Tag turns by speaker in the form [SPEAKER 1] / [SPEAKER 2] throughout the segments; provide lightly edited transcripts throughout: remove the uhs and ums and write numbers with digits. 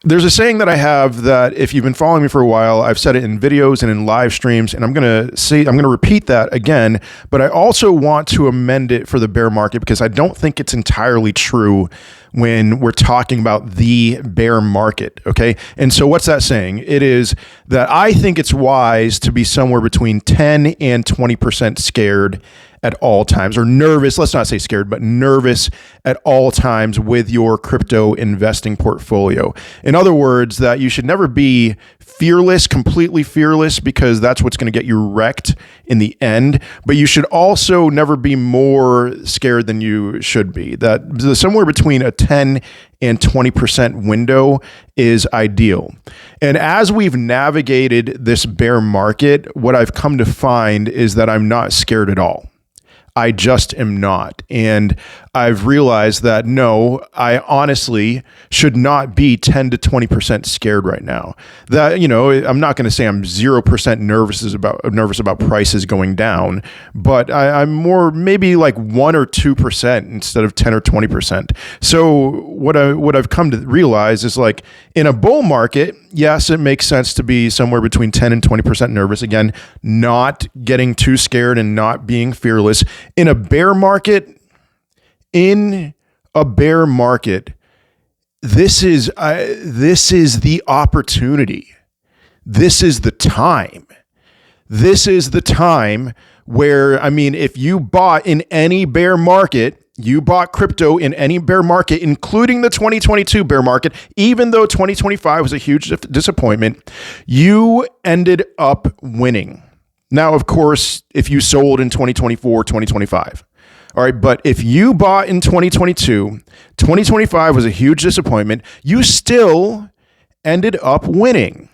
[SPEAKER 1] There's a saying that I have that if you've been following me for a while, I've said it in videos and in live streams, and I'm going to repeat that again, but I also want to amend it for the bear market because I don't think it's entirely true when we're talking about the bear market. Okay. And so what's that saying? It is that I think it's wise to be somewhere between 10 and 20% scared at all times, or nervous. Let's not say scared, but nervous at all times with your crypto investing portfolio. In other words, that you should never be fearless, completely fearless, because that's what's going to get you wrecked in the end. But you should also never be more scared than you should be. That somewhere between a 10 and 20% window is ideal. And as we've navigated this bear market, what I've come to find is that I'm not scared at all. I just am not. And I've realized that no, I honestly should not be 10 to 20% scared right now. That, I'm not going to say I'm 0% nervous about prices going down, but I'm more maybe like 1 or 2% instead of 10 or 20%. So what I've come to realize is, like, in a bull market, yes, it makes sense to be somewhere between 10 and 20% nervous. Again, not getting too scared and not being fearless. In a bear market, this is the opportunity. This is the time. This is the time where, if you bought in any bear market, you bought crypto in any bear market, including the 2022 bear market, even though 2025 was a huge disappointment, you ended up winning. Now, of course, if you sold in 2024, 2025. All right, but if you bought in 2022, 2025 was a huge disappointment, you still ended up winning.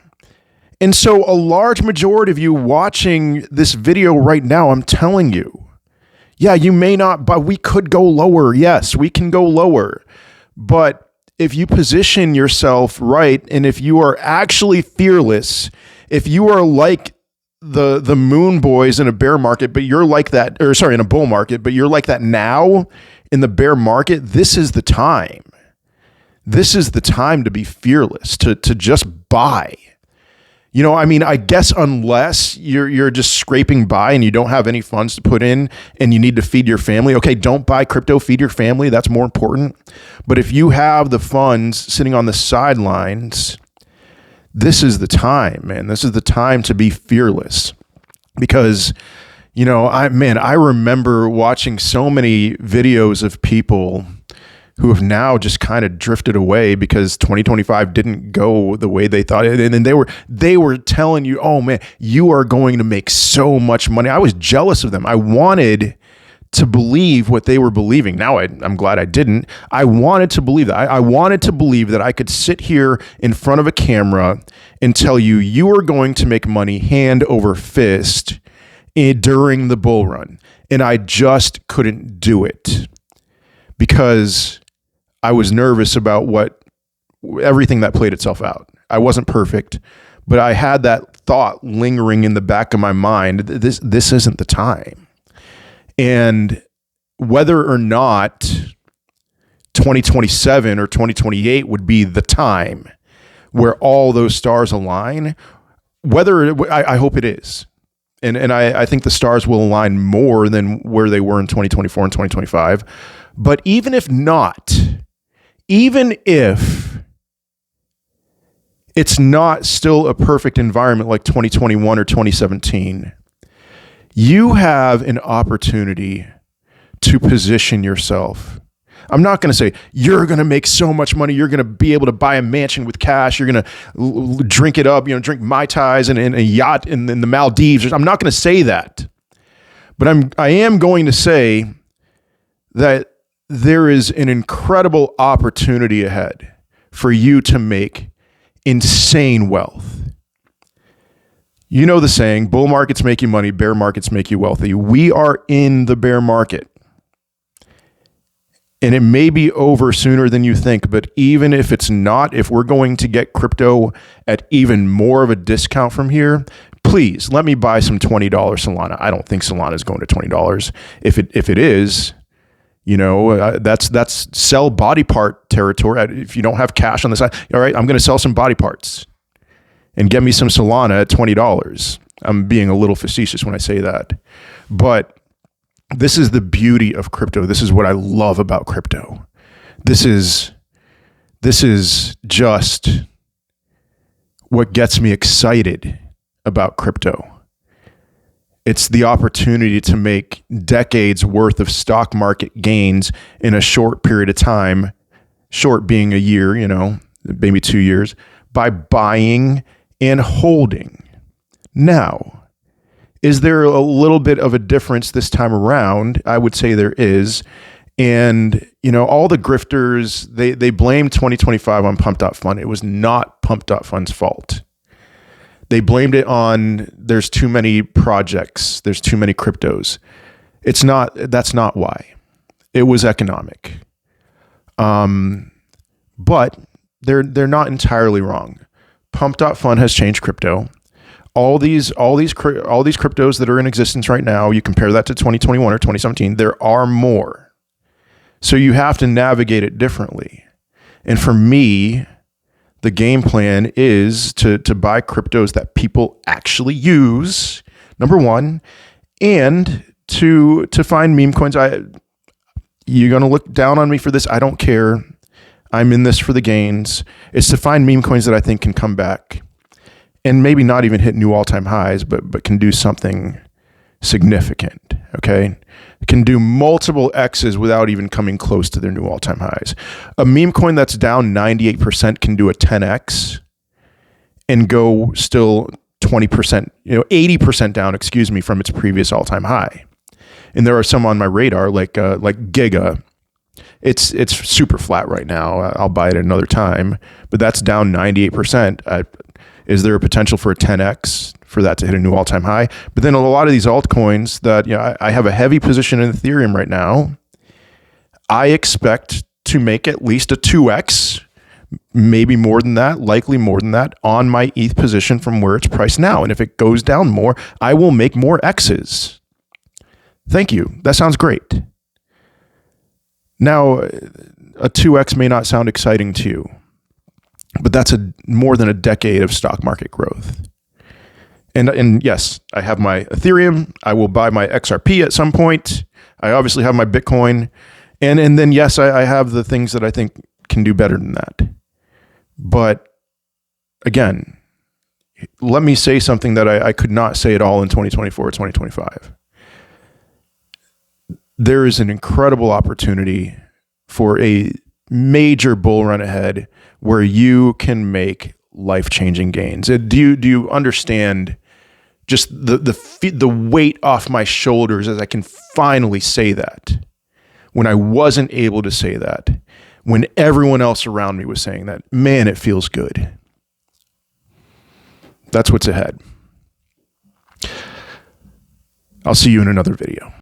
[SPEAKER 1] And so a large majority of you watching this video right now, I'm telling you, yeah, you may not, but we could go lower. Yes, we can go lower. But if you position yourself right, and if you are actually fearless, if you are like the moon boys in a bear market, but you're like that, in a bull market, but you're like that now in the bear market, this is the time. This is the time to be fearless, to just buy. I guess unless you're just scraping by and you don't have any funds to put in and you need to feed your family. Okay, don't buy crypto, feed your family. That's more important. But if you have the funds sitting on the sidelines, this is the time, man. This is the time to be fearless, because, I remember watching so many videos of people who have now just kind of drifted away because 2025 didn't go the way they thought it. And they were telling you, oh man, you are going to make so much money. I was jealous of them. I wanted to believe what they were believing. Now I'm glad I didn't. I wanted to believe that. I wanted to believe that I could sit here in front of a camera and tell you, you are going to make money hand over fist during the bull run. And I just couldn't do it because I was nervous about everything that played itself out. I wasn't perfect, but I had that thought lingering in the back of my mind. This isn't the time. And whether or not 2027 or 2028 would be the time where all those stars align, I hope it is. And I think the stars will align more than where they were in 2024 and 2025. But even if not, even if it's not still a perfect environment like 2021 or 2017, you have an opportunity to position yourself. I'm not going to say you're going to make so much money, you're going to be able to buy a mansion with cash, you're going to drink it up, drink Mai Tais and a yacht in the Maldives. I'm not going to say that. But I am going to say that there is an incredible opportunity ahead for you to make insane wealth. You know the saying, bull markets make you money, bear markets make you wealthy. We are in the bear market. And it may be over sooner than you think, but even if it's not, if we're going to get crypto at even more of a discount from here, please let me buy some $20 Solana. I don't think Solana is going to $20. If it is, That's sell body part territory. If you don't have cash on the side, all right, I'm going to sell some body parts and get me some Solana at $20. I'm being a little facetious when I say that, but this is the beauty of crypto. This is what I love about crypto. This is just what gets me excited about crypto. It's the opportunity to make decades worth of stock market gains in a short period of time, short being a year, maybe 2 years, by buying and holding. Now, is there a little bit of a difference this time around? I would say there is. And, all the grifters, they blame 2025 on Pump.Fun. It was not Pump.Fun's fault. They blamed it on there's too many projects, there's too many cryptos. That's not why. It was economic. But they're not entirely wrong. Pump.Fun has changed crypto. All these cryptos that are in existence right now, you compare that to 2021 or 2017, there are more. So you have to navigate it differently. And for me, the game plan is to buy cryptos that people actually use, number one, and to find meme coins. You're going to look down on me for this. I don't care. I'm in this for the gains. It's to find meme coins that I think can come back and maybe not even hit new all-time highs, but can do something significant, okay? It can do multiple X's without even coming close to their new all-time highs. A meme coin that's down 98% can do a 10X and go still 20%, 80% down, from its previous all-time high. And there are some on my radar, like Giga. It's super flat right now. I'll buy it another time, but that's down 98%. Is there a potential for a 10X for that to hit a new all-time high? But then a lot of these altcoins that, I have a heavy position in Ethereum right now. I expect to make at least a 2X, maybe more than that, likely more than that, on my ETH position from where it's priced now. And if it goes down more, I will make more X's. Thank you. That sounds great. Now, a 2X may not sound exciting to you, but that's more than a decade of stock market growth. And yes, I have my Ethereum. I will buy my XRP at some point. I obviously have my Bitcoin. And then, yes, I have the things that I think can do better than that. But again, let me say something that I could not say at all in 2024 or 2025. There is an incredible opportunity for a major bull run ahead where you can make life-changing gains. Do you understand just the weight off my shoulders as I can finally say that when I wasn't able to say that, when everyone else around me was saying that? Man, it feels good. That's what's ahead. I'll see you in another video.